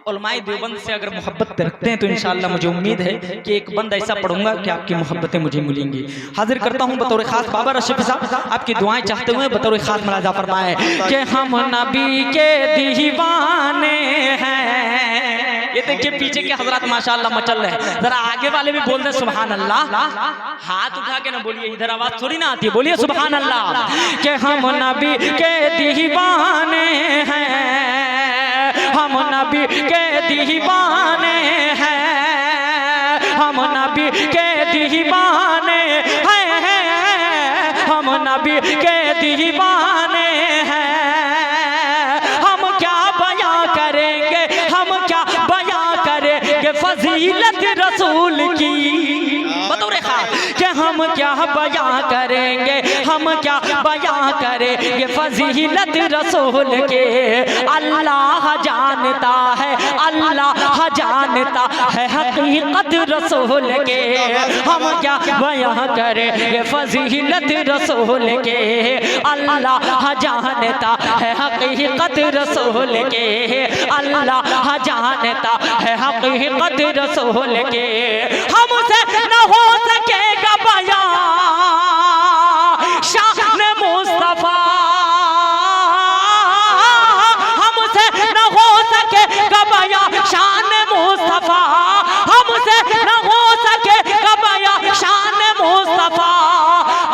उलमाए देवबंद से अगर मोहब्बत रखते हैं तो इंशाअल्लाह मुझे उम्मीद है कि एक बंद ऐसा पढ़ूंगा कि आपकी मोहब्बतें मुझे मिलेंगी। हाजिर करता हूँ बतौर खास बाबा रशीफ साहब आपकी दुआएं चाहते हुए बतौर खास मुलाजा फरमाए कि हम नबी के दीवाने हैं। ये देखिए पीछे के हजरत माशाअल्लाह मचल रहे हैं, जरा आगे वाले भी बोल दे सुभान अल्लाह। हाथ उठा के ना बोलिए, इधर आवाज थोड़ी ना आती है, बोलिए सुभान अल्लाह। कि हम नबी के दीवाने हैं, हम नबी के दीवाने हैं, हम नबी के दीवाने हैं, हम नबी के दीवाने हैं। हम क्या बयां करेंगे, हम क्या बयां करेंगे फजीलत रसूल की। बतौर खास कि हम क्या बयां करेंगे, हम क्या बयां करेंगे फजीलत रसूल के। अल्लाह जानता है, अल्लाह जानता है हकीकत रसूल के। हम क्या बयां करेंगे फजीलत रसूल के। अल्लाह जानता है हकीकत रसूल के, अल्लाह जानता है हकीकत रसूल के। हमसे न हो सकेगा बयां शान मुस्तफा, हमसे न हो सकेगा बयां शान मुस्तफा, हमसे न हो सकेगा बयां शान मुस्तफा।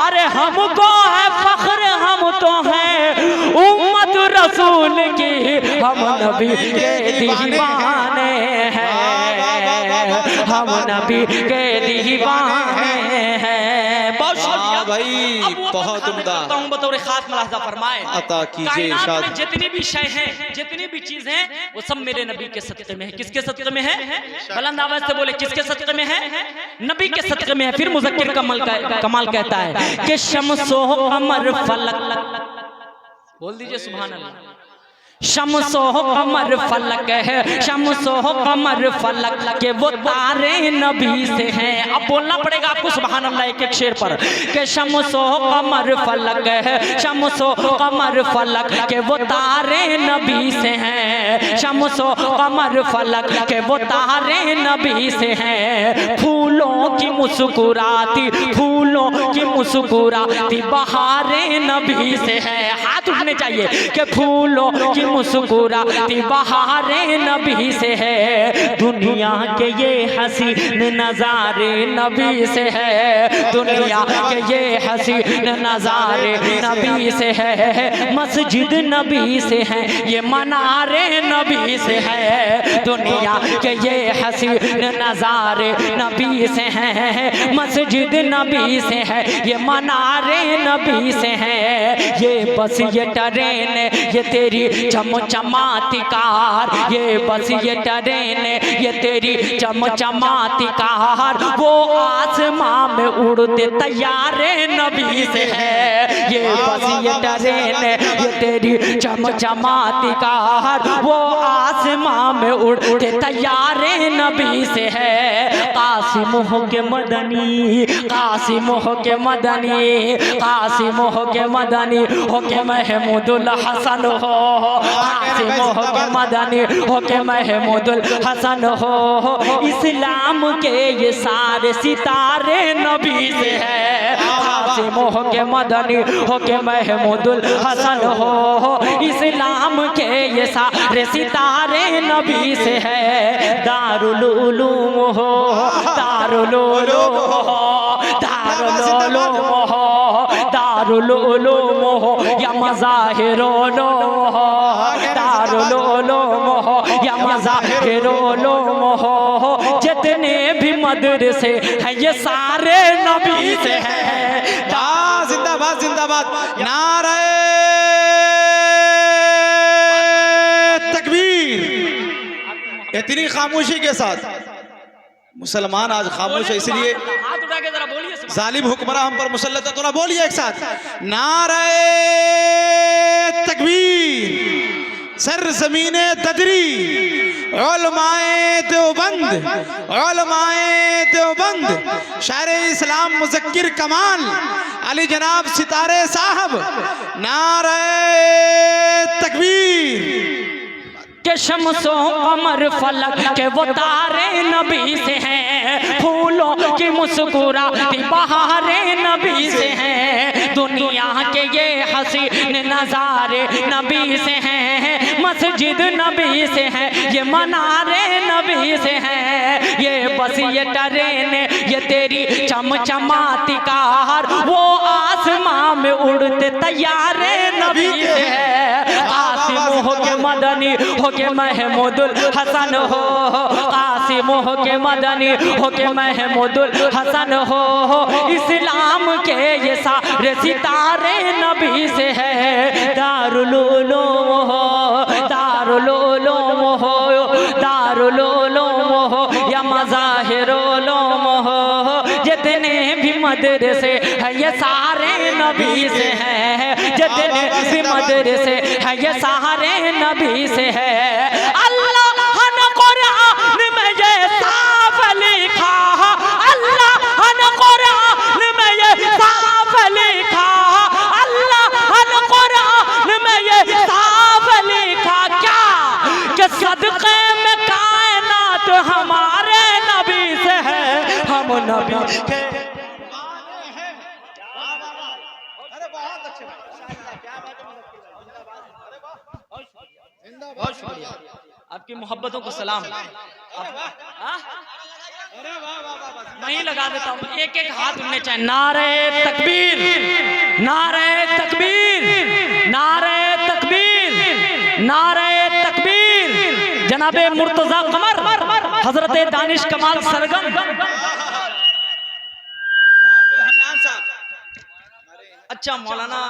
अरे हमको है फख्र, हम तो हैं उम्मत रसूल की, हम नबी के दीवाने हैं, हम नबी के दीवाने हैं। बहुत शुक्रिया भाई, बहुत उम्दा। बतौर खास मुलाहिजा फरमाए अता कीजिए कायनात इरशाद। में जितनी भी शय हैं, जितनी भी चीज हैं, वो सब मेरे नबी के सदक़े में है। किसके सदक़े में है? बुलंद आवाज से बोले किसके सदक़े में है? नबी के सदक़े में है। फिर मुज़क्किर कमाल कहता है कि शम्सो कमर फलक, बोल दीजिए सुभान अल्लाह। शम्सो कमर फलक है, शम्सो कमर फलक के वो तारे नबी से हैं। अब बोलना पड़ेगा आपको सुभान अल्लाह एक एक शेर पर कि शम्सो कमर फलक है, शम्सो कमर फलक के वो तारे नबी से हैं, शम्सो कमर फलक के वो तारे नबी से हैं। फूलों की मुस्कुराती, फूलों की मुस्कुराती बहारें नबी से हैं। हाथ उठने चाहिए कि फूलों की मुस्कुराती बहारें नबी से है। दुनिया के ये हसीन नजारे नबी से है, दुनिया के ये हसीन नजारे नबी से है। मस्जिद नबी से है, ये मनारे नबी से है। दुनिया के ये हसीन नजारे नबी से हैं, मस्जिद नबी से है, ये मनारे नबी से हैं। ये बस ये ट्रेन, ये तेरी चमचमाती कार, ये बस ये ट्रेन, ये तेरी चमचमाती कार, वो आसमां में उड़ते तैयारे नबी से है। ये बस ये ट्रेन, ये तेरी चमचमाती कार, वो आसमां में उड़ते तैयारे नबी से है। कासिम हो के मदनी, कासिम हो के मदनी, कासिम हो के मदनी हो के महमूदुल हसन हो, कासिम हो के मदनी हो के महमूदुल हसन हो। इस्लाम के ये सारे सितारे नबी से है। कासिम हो के मदनी हो के महमूदुल हसन हो, इस्लाम के ये सारे सितारे नबी से है। दारुल उलूम हो, दारुल उलूम हो, दारुल उलूम हो, दारुल उलूम हो या मज़ाहिरुल उलूम हो, दारुल उलूम हो या मज़ाहिरुल उलूम हो। जितने भी मदरसे हैं ये सारे नबी से हैं। जिंदाबाद जिंदाबाद, नारे तकबीर। इतनी खामोशी के साथ मुसलमान आज खामोश है, इसलिए जालिम हुक्मरान हम पर मुसल्लत है। थोड़ा बोलिए एक साथ, नारे तकबीर। सरज़मीने ददरी, उलमाए देवबंद, उलमाए देवबंद, शायर इस्लाम मुज़क्किर कमाल अली जनाब सितारे साहब, नारे तकबीर। के शम्सो कमर फलक के वो तारे नबी से हैं, फूलों की मुस्कुराती बहारें नबी से हैं, दुनिया के ये हसीन नजारे नबी से हैं, मस्जिद नबी से हैं, ये मनारे नबी से हैं, ये बस ये ट्रेन ये तेरी चमचमाती कार वो आसमां में उड़ते तैयारे नबी से है। कासिम हो के मदनी हो के महमूदुल हसन हो, कासिम हो के मदनी हो के महमूदुल हसन हो, इस्लाम के ये सारे सितारे नबी से है। दारुल उलूम हो, दारुल उलूम हो, दारुल उलूम हो या मज़ाहिरुल उलूम हो, जितने भी मदरसे है ये सारे नबी से हैं, जितने भी मदरसे है ये सारे नबी से है। अल्लाह ने कुरान में ये साफ लिखा, अल्लाह ने कुरान में ये साफ लिखा, अल्लाह ने कुरान में ये साफ लिखा क्या कि सदक़े में कायनात हमारे नबी से है, हम नबी के बहुत शुक्रिया, आपकी मोहब्बतों को सलाम। मैं ही लगा देता हूँ, एक एक हाथ उठने चाहिए। नारे तकबीर, नारे तकबीर, नारे तकबीर, नारे तकबीर। जनाबे मुर्तजा कमर हजरत दानिश कमाल सरगम। अच्छा मौलाना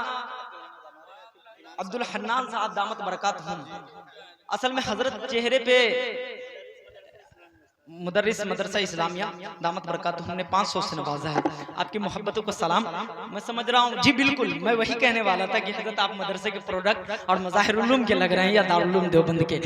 अब्दुल हन्नान साहब दामत बरकातहुम, असल में हजरत चेहरे पे मुदर्रिस मदरसा इस्लामिया दामत बरकातहुम ने 500 से नवाजा है। आपकी मोहब्बतों को सलाम। मैं समझ रहा हूँ जी, बिल्कुल मैं वही कहने वाला था कि हजरत आप मदरसे के प्रोडक्ट और मज़ाहिरुल उलूम के लग रहे हैं या दारुल उलूम देवबंद के।